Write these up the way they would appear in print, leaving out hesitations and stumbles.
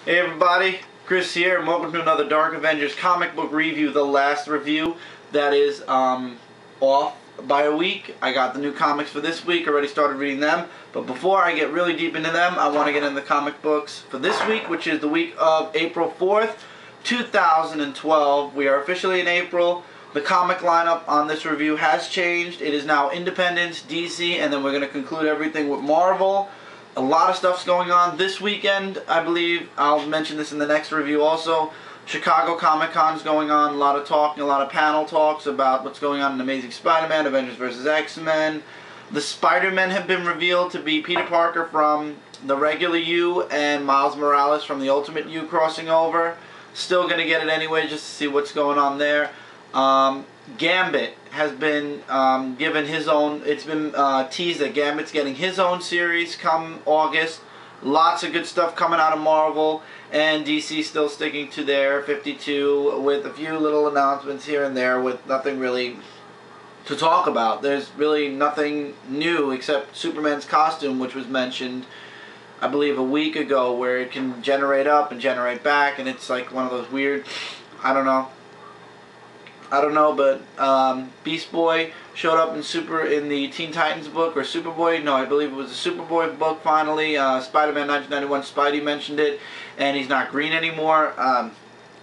Hey everybody, Chris here, and welcome to another Dark Avengers comic book review. The last review that is off by a week. I got the new comics for this week, already started reading them. But before I get really deep into them, I want to get into the comic books for this week, which is the week of April 4th, 2012. We are officially in April. The comic lineup on this review has changed. It is now Independence, DC, and then we're going to conclude everything with Marvel. A lot of stuff's going on this weekend, I believe. I'll mention this in the next review also. Chicago Comic-Con's going on. A lot of talking, a lot of panel talks about what's going on in Amazing Spider-Man, Avengers vs. X-Men. The Spider-Men have been revealed to be Peter Parker from the regular U and Miles Morales from the Ultimate U crossing over. Still going to get it anyway just to see what's going on there. Gambit has been given his own, it's been teased that Gambit's getting his own series come August. Lots of good stuff coming out of Marvel, and DC still sticking to their 52 with a few little announcements here and there with nothing really to talk about. There's really nothing new except Superman's costume, which was mentioned I believe a week ago, where it can generate up and generate back, and it's like one of those weird, I don't know, but Beast Boy showed up in the Teen Titans book, or Superboy. No, I believe it was the Superboy book finally. Spider-Man 1991, Spidey mentioned it, and he's not green anymore.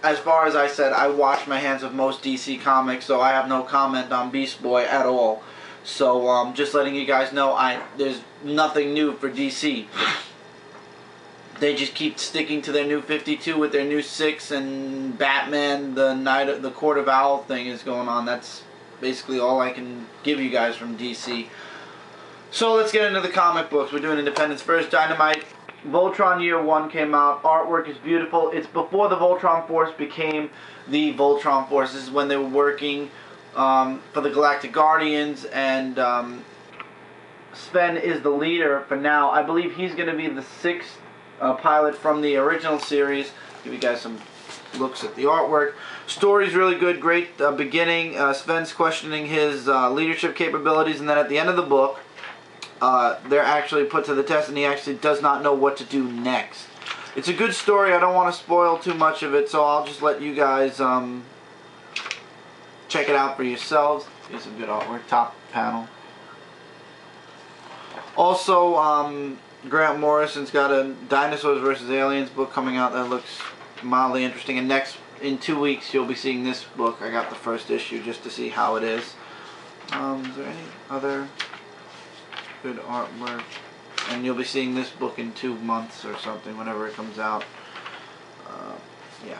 As far as I said, I wash my hands of most DC comics, so I have no comment on Beast Boy at all. So just letting you guys know, there's nothing new for DC. They just keep sticking to their new 52 with their new 6, and Batman, the Court of Owl thing is going on. That's basically all I can give you guys from DC. So let's get into the comic books. We're doing Independence first. Dynamite Voltron Year 1 came out. Artwork is beautiful. It's before the Voltron Force became the Voltron Force. This is when they were working for the Galactic Guardians, and Sven is the leader for now. I believe he's going to be the 6th pilot from the original series. Give you guys some looks at the artwork. Story's really good, great beginning. Sven's questioning his leadership capabilities, and then at the end of the book, they're actually put to the test, and he actually does not know what to do next. It's a good story. I don't want to spoil too much of it, so I'll just let you guys check it out for yourselves. Here's some good artwork, top panel. Also, Grant Morrison's got a Dinosaurs vs. Aliens book coming out that looks mildly interesting, and in 2 weeks you'll be seeing this book. I got the first issue just to see how it is. Is there any other good artwork? And you'll be seeing this book in 2 months or something, whenever it comes out. Yeah,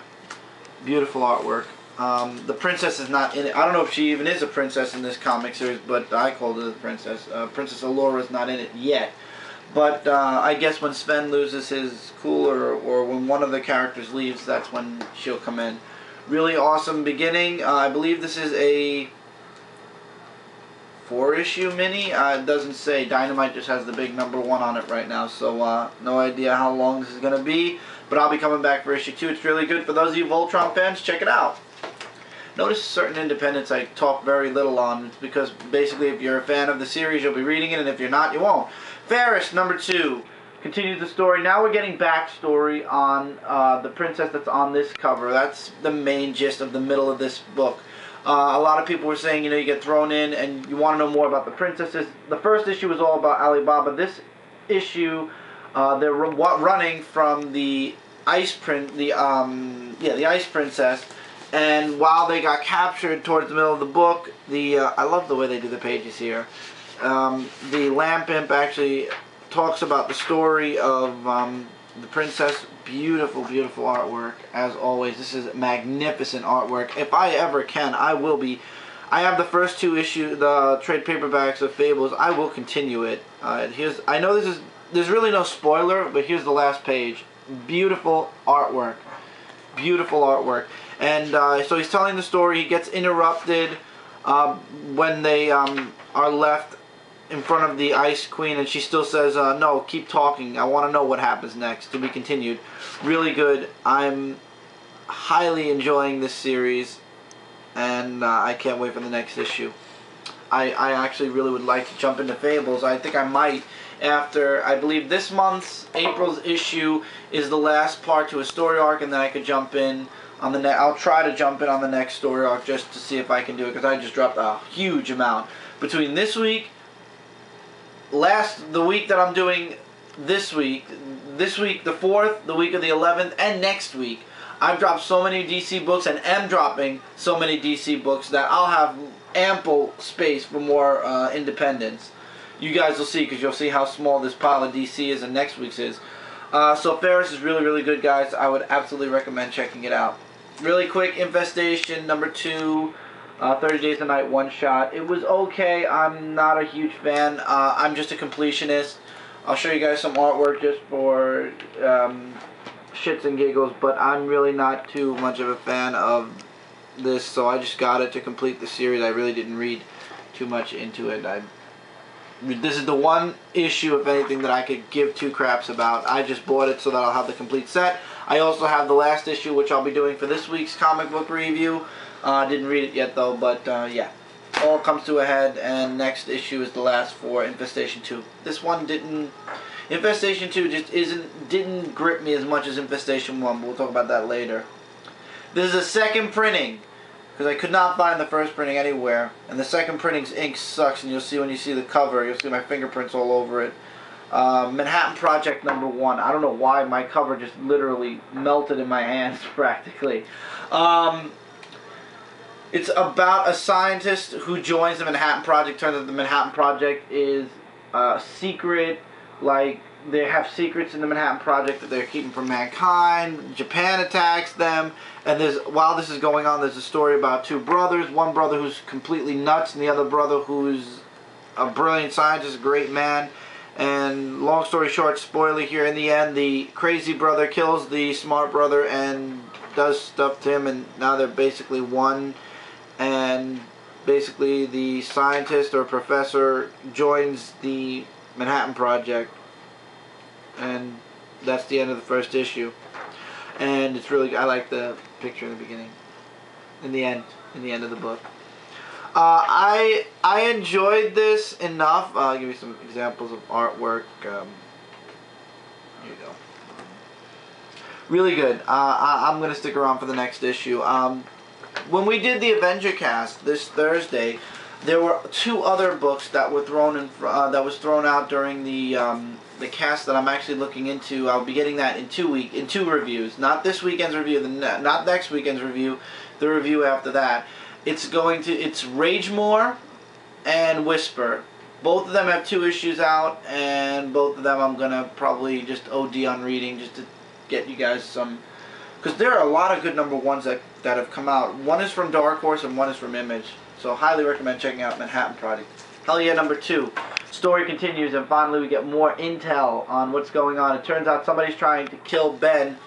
beautiful artwork. The princess is not in it. I don't know if she even is a princess in this comic series, but I called her the princess. Princess Allure's not in it yet. But I guess when Sven loses his cool, or when one of the characters leaves, that's when she'll come in. Really awesome beginning. I believe this is a 4-issue mini. It doesn't say. Dynamite just has the big #1 on it right now, so no idea how long this is going to be. But I'll be coming back for issue 2. It's really good. For those of you Voltron fans, check it out. Notice certain Independents I talk very little on. It's because basically if you're a fan of the series, you'll be reading it, and if you're not, you won't. Fariest, #2. Continues the story. Now we're getting backstory on the princess that's on this cover. That's the main gist of the middle of this book. A lot of people were saying, you know, you get thrown in and you want to know more about the princesses. The first issue was all about Alibaba. This issue, they're running from the Ice Princess. And while they got captured towards the middle of the book, I love the way they do the pages here. The Lamp Imp actually talks about the story of the princess. Beautiful, beautiful artwork, as always. This is magnificent artwork. If I ever can, I will be. I have the first 2 issues, the trade paperbacks of Fables. I will continue it. I know there's really no spoiler, but here's the last page. Beautiful artwork. Beautiful artwork. And so he's telling the story. He gets interrupted when they are left in front of the Ice Queen, and she still says, no, keep talking. I want to know what happens next. To be continued. Really good. I'm highly enjoying this series, and I can't wait for the next issue. I actually really would like to jump into Fables. I think I might after, I believe this month's, April's issue is the last part to a story arc, and then I could jump in on the I'll try to jump in on the next story arc just to see if I can do it, because I just dropped a huge amount. Between this week, the week that I'm doing this week the 4th, the week of the 11th, and next week, I've dropped so many DC books and am dropping so many DC books that I'll have ample space for more independence. You guys will see, because you'll see how small this pile of DC is and next week's is. So Fariest is really, really good, guys. I would absolutely recommend checking it out. Really quick, Infestation number 2, 30 Days a Night one-shot. It was okay. I'm not a huge fan. I'm just a completionist. I'll show you guys some artwork just for shits and giggles, but I'm really not too much of a fan of this, so I just got it to complete the series. I really didn't read too much into it. This is the one issue, if anything, that I could give two craps about. I just bought it so that I'll have the complete set. I also have the last issue, which I'll be doing for this week's comic book review. Didn't read it yet, though, but yeah. All comes to a head, and next issue is the last for Infestation 2. This one didn't... Infestation 2 just didn't grip me as much as Infestation 1, but we'll talk about that later. This is a second printing, because I could not find the first printing anywhere, and the second printing's ink sucks, and you'll see when you see the cover, you'll see my fingerprints all over it. Manhattan Project number 1. I don't know why my cover just literally melted in my hands, practically. It's about a scientist who joins the Manhattan Project. Turns out the Manhattan Project is a secret, like, they have secrets in the Manhattan Project that they're keeping from mankind. Japan attacks them, and while this is going on, there's a story about two brothers. One brother who's completely nuts, and the other brother who's a brilliant scientist, a great man. And long story short, spoiler here, in the end, the crazy brother kills the smart brother and does stuff to him, and now they're basically one. And basically the scientist or professor joins the Manhattan Project, and that's the end of the first issue. And it's really, I like the picture in the beginning, in the end of the book. I enjoyed this enough. I'll give you some examples of artwork. Here you go. Really good. I'm gonna stick around for the next issue. When we did the Avenger cast this Thursday, there were two other books that were thrown in, that was thrown out during the cast that I'm actually looking into. I'll be getting that in 2 reviews. Not this weekend's review, not next weekend's review, the review after that. It's Rage More and Whisper. Both of them have 2 issues out, and both of them I'm gonna probably just OD on reading just to get you guys some. Because there are a lot of good number 1s that have come out. One is from Dark Horse and one is from Image. So highly recommend checking out Manhattan Project. Hell yeah, number 2. Story continues, and finally we get more intel on what's going on. It turns out somebody's trying to kill Ben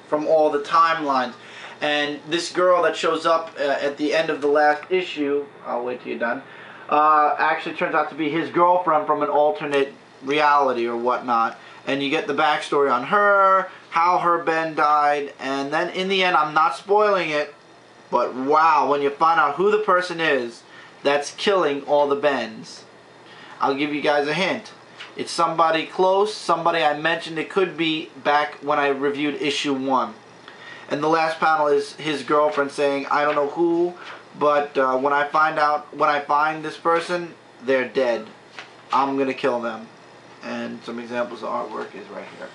from all the timelines. And this girl that shows up at the end of the last issue, I'll wait till you're done, actually turns out to be his girlfriend from an alternate reality or whatnot. And you get the backstory on her, how her Ben died, and then in the end, I'm not spoiling it, but wow, when you find out who the person is that's killing all the Bens. I'll give you guys a hint. It's somebody close, somebody I mentioned it could be back when I reviewed issue 1. And the last panel is his girlfriend saying, I don't know who, but when I find this person, they're dead. I'm gonna kill them. And some examples of artwork is right here.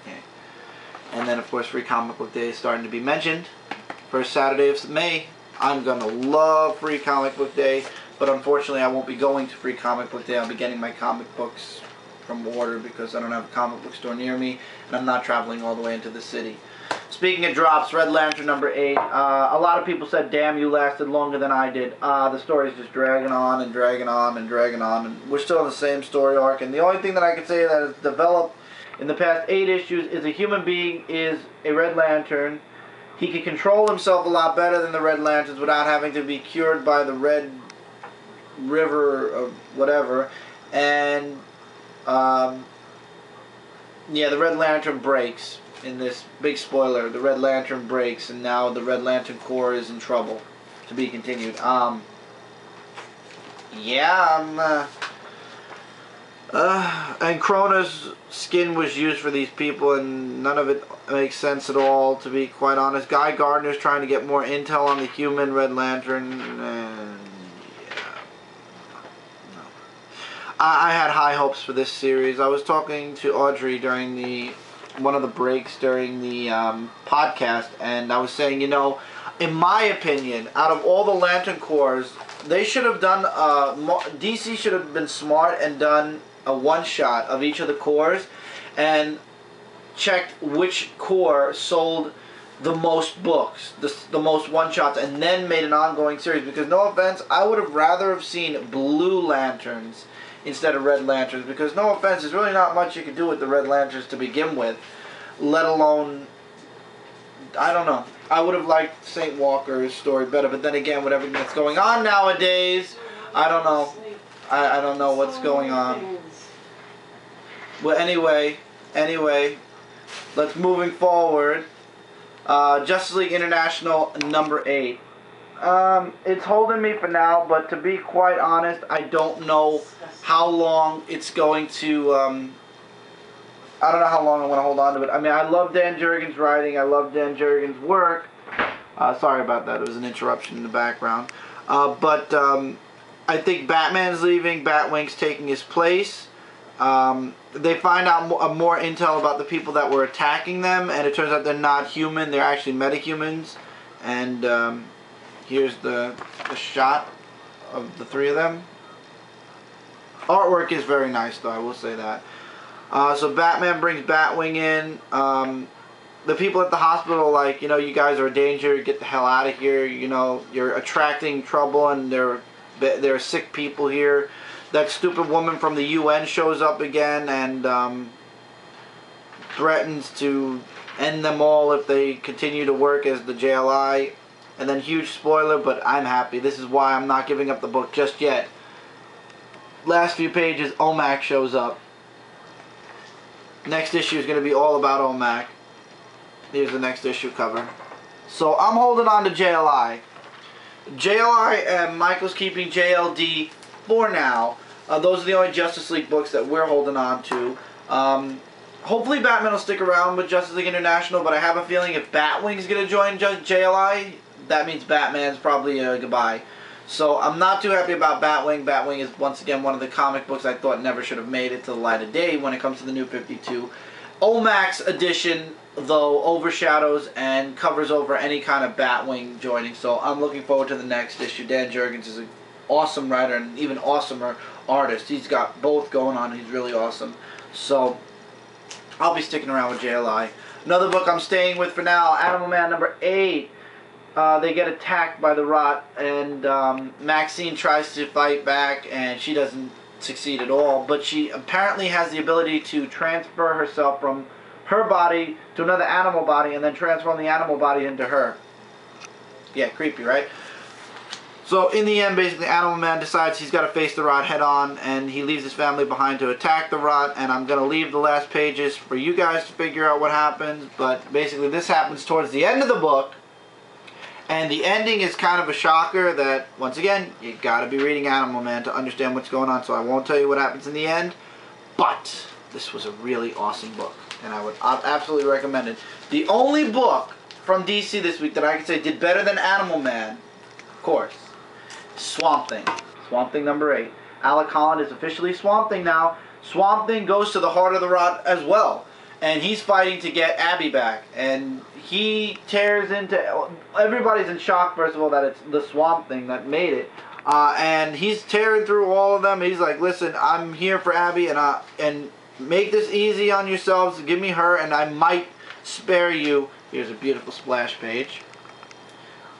Okay. And then of course Free Comic Book Day is starting to be mentioned. First Saturday of May. I'm gonna love Free Comic Book Day, but unfortunately I won't be going to Free Comic Book Day. I'll be getting my comic books from order because I don't have a comic book store near me, and I'm not traveling all the way into the city. Speaking of drops, Red Lantern number 8. A lot of people said, damn, you lasted longer than I did. The story's just dragging on and dragging on and dragging on, and we're still in the same story arc. And the only thing that I can say that has developed in the past 8 issues is a human being is a Red Lantern. He can control himself a lot better than the Red Lanterns without having to be cured by the Red River or whatever. And yeah, the Red Lantern breaks. In this big spoiler, the Red Lantern breaks, and now the Red Lantern Corps is in trouble. To be continued. Yeah, And Krona's skin was used for these people, and none of it makes sense at all, to be quite honest. Guy Gardner's trying to get more intel on the human Red Lantern, and yeah, no. I had high hopes for this series. I was talking to Audrey during one of the breaks during the podcast, and I was saying, you know, in my opinion, out of all the Lantern Corps, they should have done, DC should have been smart and done a one-shot of each of the corps and checked which corps sold the most books, the most one-shots, and then made an ongoing series. Because no offense, I would have rather have seen Blue Lanterns instead of Red Lanterns, because no offense, there's really not much you can do with the Red Lanterns to begin with, let alone, I don't know. I would have liked St. Walker's story better, but then again, with everything that's going on nowadays, I don't know. I don't know what's going on. Well, anyway, let's moving forward. Justice League International number 8. It's holding me for now, but to be quite honest, I don't know how long it's going to, I don't know how long I want to hold on to it. I mean, I love Dan Jurgens' writing. I love Dan Jurgens' work. Sorry about that. There was an interruption in the background. But I think Batman's leaving. Batwing's taking his place. They find out more intel about the people that were attacking them, and it turns out they're not human. They're actually metahumans. And here's the shot of the three of them. Artwork is very nice, though. I will say that. So Batman brings Batwing in. The people at the hospital are like, you know, you guys are a danger. Get the hell out of here. You know, you're attracting trouble, and there are sick people here. That stupid woman from the UN shows up again and threatens to end them all if they continue to work as the JLI. And then, huge spoiler, but I'm happy. This is why I'm not giving up the book just yet. Last few pages, OMAC shows up. Next issue is going to be all about OMAC. Here's the next issue cover. So I'm holding on to JLI. JLI and Michael's keeping JLD for now. Those are the only Justice League books that we're holding on to. Hopefully Batman will stick around with Justice League International, but I have a feeling if Batwing's going to join JLI, that means Batman's probably goodbye. So I'm not too happy about Batwing. Batwing is once again one of the comic books I thought never should have made it to the light of day when it comes to the New 52. OMAC's edition, though, overshadows and covers over any kind of Batwing joining. So I'm looking forward to the next issue. Dan Jurgens is an awesome writer and even awesomer artist. He's got both going on. He's really awesome. So I'll be sticking around with JLI. Another book I'm staying with for now, Animal Man number 8. They get attacked by the Rot, and Maxine tries to fight back, and she doesn't succeed at all. But she apparently has the ability to transfer herself from her body to another animal body, and then transform the animal body into her. Yeah, creepy, right? So in the end, basically, Animal Man decides he's got to face the Rot head on, and he leaves his family behind to attack the Rot. And I'm going to leave the last pages for you guys to figure out what happens. But basically, this happens towards the end of the book. And the ending is kind of a shocker that, once again, you gotta be reading Animal Man to understand what's going on, so I won't tell you what happens in the end. But this was a really awesome book, and I'd absolutely recommend it. The only book from DC this week that I could say did better than Animal Man, of course, Swamp Thing. Swamp Thing number 8. Alec Holland is officially Swamp Thing now. Swamp Thing goes to the heart of the Rot as well. And he's fighting to get Abby back. And he tears into... Everybody's in shock, first of all, that it's the Swamp Thing that made it. And he's tearing through all of them. He's like, listen, I'm here for Abby, and make this easy on yourselves. Give me her, and I might spare you. Here's a beautiful splash page.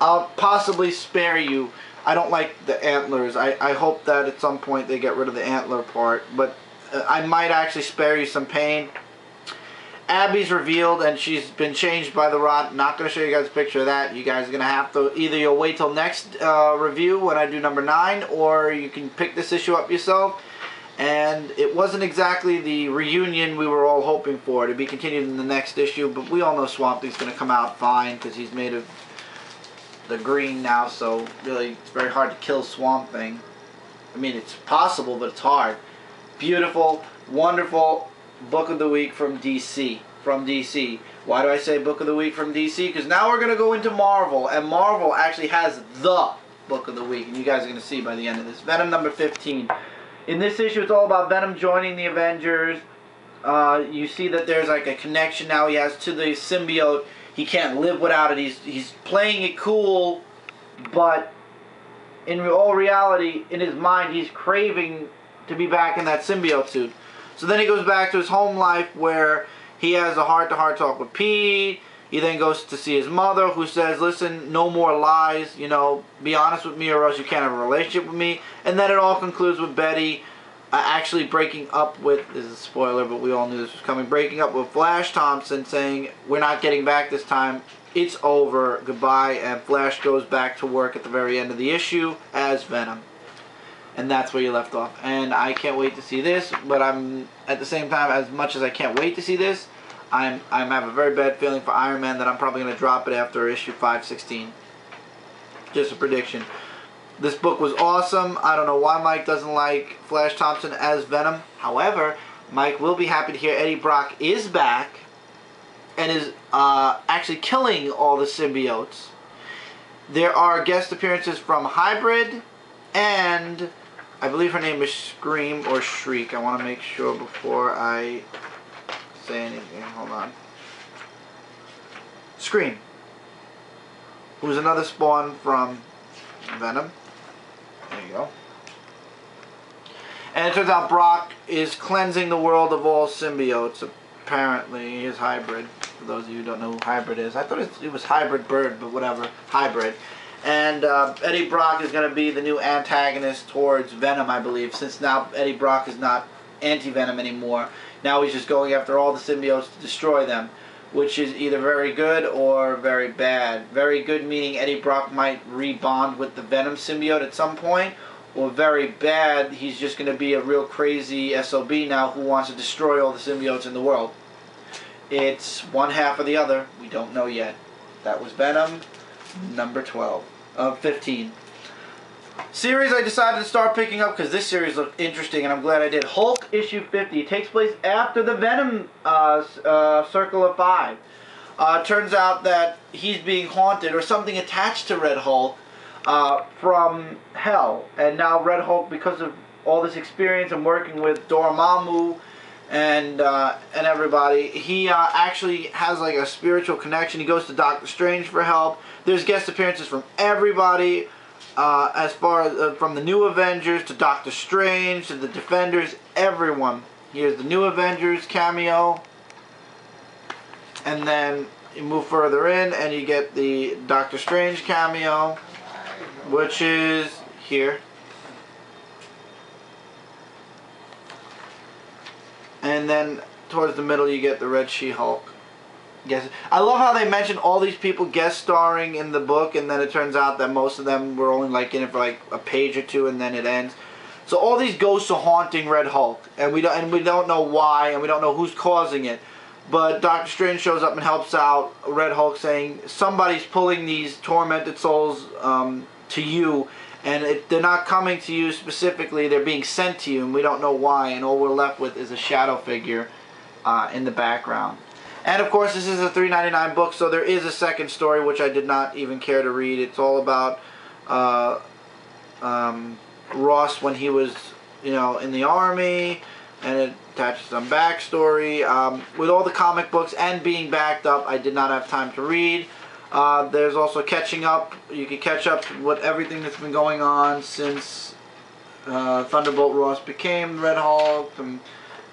I'll possibly spare you. I don't like the antlers. I hope that at some point they get rid of the antler part. But I might actually spare you some pain. Abby's revealed, and she's been changed by the Rot. Not going to show you guys a picture of that. You guys are going to have to, either you'll wait till next review when I do number 9, or you can pick this issue up yourself. And it wasn't exactly the reunion we were all hoping for, to be continued in the next issue, but we all know Swamp Thing's going to come out fine, because he's made of the green now, so really it's very hard to kill Swamp Thing. I mean, it's possible, but it's hard. beautiful, wonderful book of the week from DC. Why do I say book of the week from DC? Because now we're going to go into Marvel, and Marvel actually has the book of the week, and you guys are going to see by the end of this. Venom number 15. In this issue, it's all about Venom joining the Avengers. You see that there's like a connection now he has to the symbiote. He can't live without it. He's playing it cool, but in all reality, in his mind, he's craving to be back in that symbiote suit. So then he goes back to his home life where he has a heart-to-heart talk with Pete. He then goes to see his mother, who says, listen, no more lies, you know, be honest with me or else you can't have a relationship with me. And then it all concludes with Betty actually breaking up with, this is a spoiler, but we all knew this was coming, breaking up with Flash Thompson, saying, we're not getting back this time, it's over, goodbye, and Flash goes back to work at the very end of the issue as Venom. And that's where you left off. And I can't wait to see this, but I'm, at the same time, as much as I can't wait to see this, I have a very bad feeling for Iron Man that I'm probably going to drop it after issue 516. Just a prediction. This book was awesome. I don't know why Mike doesn't like Flash Thompson as Venom. However, Mike will be happy to hear Eddie Brock is back and is actually killing all the symbiotes. There are guest appearances from Hybrid and I believe her name is Scream or Shriek. I want to make sure before I say anything. Hold on. Scream, who's another spawn from Venom. There you go. And it turns out Brock is cleansing the world of all symbiotes. Apparently, he is Hybrid. For those of you who don't know who Hybrid is, I thought it was Hybrid Bird, but whatever. Hybrid. And Eddie Brock is going to be the new antagonist towards Venom, I believe, since now Eddie Brock is not anti-Venom anymore. Now he's just going after all the symbiotes to destroy them, which is either very good or very bad. Very good meaning Eddie Brock might rebond with the Venom symbiote at some point, or very bad, he's just going to be a real crazy SOB now who wants to destroy all the symbiotes in the world. It's one half or the other. We don't know yet. That was Venom number 15. Series I decided to start picking up because this series looked interesting and I'm glad I did. Hulk issue 50. It takes place after the Venom Circle of 5. Turns out that he's being haunted or something attached to Red Hulk from hell. And now Red Hulk, because of all this experience and working with Dormammu and everybody, he actually has like a spiritual connection. He goes to Doctor Strange for help. There's guest appearances from everybody. As far as from the new Avengers to Doctor Strange to the Defenders, everyone. Here's the new Avengers cameo, and then you move further in and you get the Doctor Strange cameo, which is here. And then towards the middle you get the Red She-Hulk. Yes, I love how they mention all these people guest starring in the book, and then it turns out that most of them were only like in it for like a page or two, and then it ends. So all these ghosts are haunting Red Hulk, and we don't know why, and we don't know who's causing it. But Doctor Strange shows up and helps out Red Hulk, saying somebody's pulling these tormented souls to you, and they're not coming to you specifically; they're being sent to you, and we don't know why. And all we're left with is a shadow figure in the background. And of course this is a $3.99 book, so there is a second story which I did not even care to read. It's all about Ross when he was, you know, in the army, and it attaches some backstory. With all the comic books and being backed up, I did not have time to read. There's also catching up. You can catch up with everything that's been going on since Thunderbolt Ross became Red Hulk. And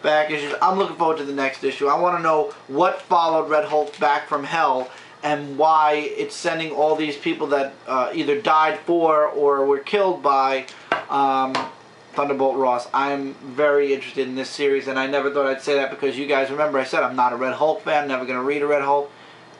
back issues. I'm looking forward to the next issue. I want to know what followed Red Hulk back from hell and why it's sending all these people that either died for or were killed by Thunderbolt Ross. I'm very interested in this series, and I never thought I'd say that because you guys remember I said I'm not a Red Hulk fan, never going to read a Red Hulk.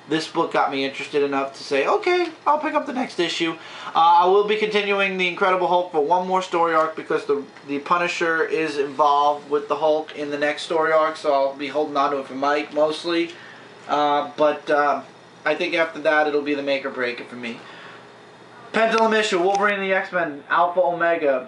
This book got me interested enough to say, okay, I'll pick up the next issue. I will be continuing the Incredible Hulk for one more story arc because the Punisher is involved with the Hulk in the next story arc, so I'll be holding on to it for Mike mostly. But I think after that it'll be the make or break it for me. Pendulum issue, Wolverine and the X-Men, Alpha Omega.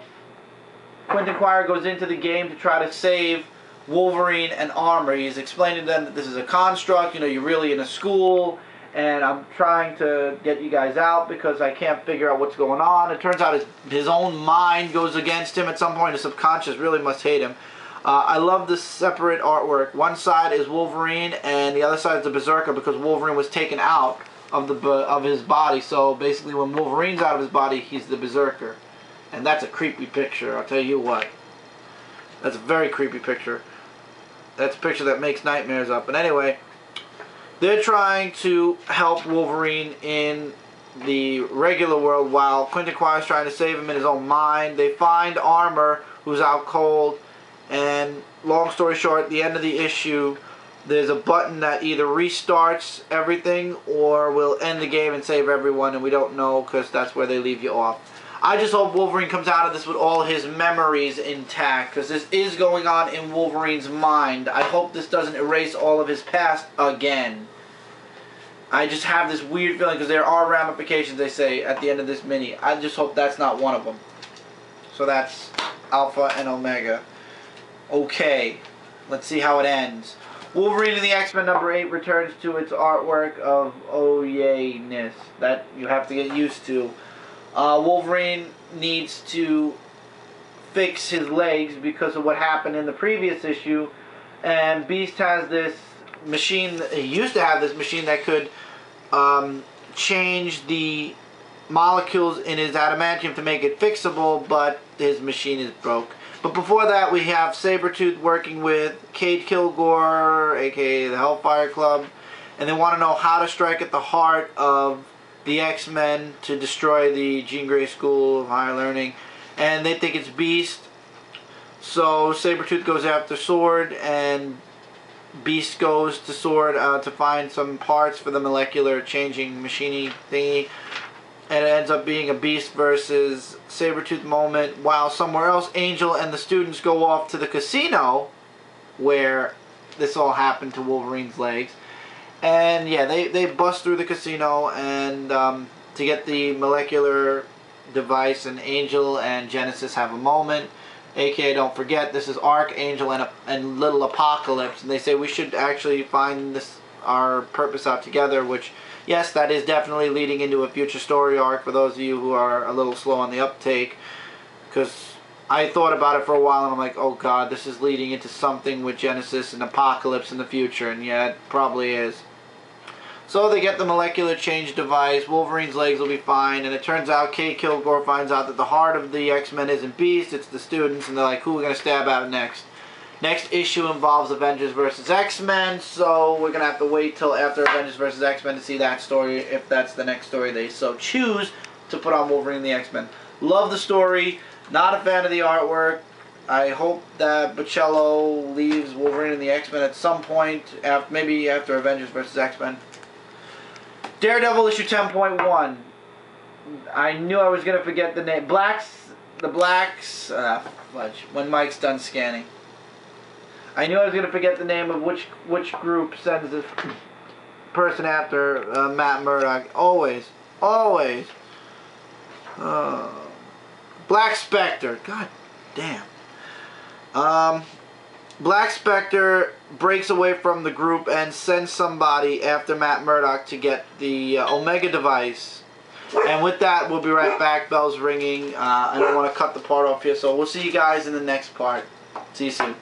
Quentin Quire goes into the game to try to save Wolverine and Armor. He's explaining to them that this is a construct, you know, you're really in a school, and I'm trying to get you guys out because I can't figure out what's going on. It turns out his own mind goes against him at some point. His subconscious really must hate him. I love this separate artwork. One side is Wolverine, and the other side is the Berserker, because Wolverine was taken out of his body. So basically, when Wolverine's out of his body, he's the Berserker, and that's a creepy picture. I'll tell you what. That's a very creepy picture. That's a picture that makes nightmares up. But anyway, they're trying to help Wolverine in the regular world while Quentin Quire's trying to save him in his own mind. They find Armor, who's out cold, and long story short, at the end of the issue, there's a button that either restarts everything or will end the game and save everyone, and we don't know because that's where they leave you off. I just hope Wolverine comes out of this with all his memories intact, because this is going on in Wolverine's mind. I hope this doesn't erase all of his past again. I just have this weird feeling, because there are ramifications, they say, at the end of this mini. I just hope that's not one of them. So that's Alpha and Omega. Okay, let's see how it ends. Wolverine and the X-Men number 8 returns to its artwork of oh yay-ness that you have to get used to. Wolverine needs to fix his legs because of what happened in the previous issue, and Beast has this machine. He used to have this machine that could change the molecules in his adamantium to make it fixable, but his machine is broke. But before that, we have Sabretooth working with Cade Kilgore, aka the Hellfire Club, and they want to know how to strike at the heart of the X-Men to destroy the Jean Grey School of Higher Learning, and they think it's Beast. So Sabretooth goes after Sword, and Beast goes to Sword to find some parts for the molecular changing machine thingy, and it ends up being a Beast versus Sabretooth moment, while somewhere else Angel and the students go off to the casino where this all happened to Wolverine's legs. And yeah, they bust through the casino and to get the molecular device, and Angel and Genesis have a moment. AKA, don't forget, this is Archangel and Little Apocalypse, and they say we should actually find our purpose out together, which, yes, that is definitely leading into a future story arc for those of you who are a little slow on the uptake, because I thought about it for a while and I'm like, oh god, this is leading into something with Genesis and Apocalypse in the future, and yeah, it probably is. So they get the molecular change device, Wolverine's legs will be fine, and it turns out Cade Kilgore finds out that the heart of the X-Men isn't Beast, it's the students, and they're like, who are we going to stab out next? Next issue involves Avengers vs. X-Men, so we're going to have to wait till after Avengers vs. X-Men to see that story, if that's the next story they so choose to put on Wolverine and the X-Men. Love the story, not a fan of the artwork. I hope that Bocello leaves Wolverine and the X-Men at some point, maybe after Avengers vs. X-Men. Daredevil issue 10.1. I knew I was going to forget the name. The Blacks, fudge, when Mike's done scanning. I knew I was going to forget the name of which group sends this person after Matt Murdock. Always. Black Spectre. God damn. Black Spectre breaks away from the group and sends somebody after Matt Murdock to get the Omega device. And with that, we'll be right back. Bell's ringing. I don't want to cut the part off here, so we'll see you guys in the next part. See you soon.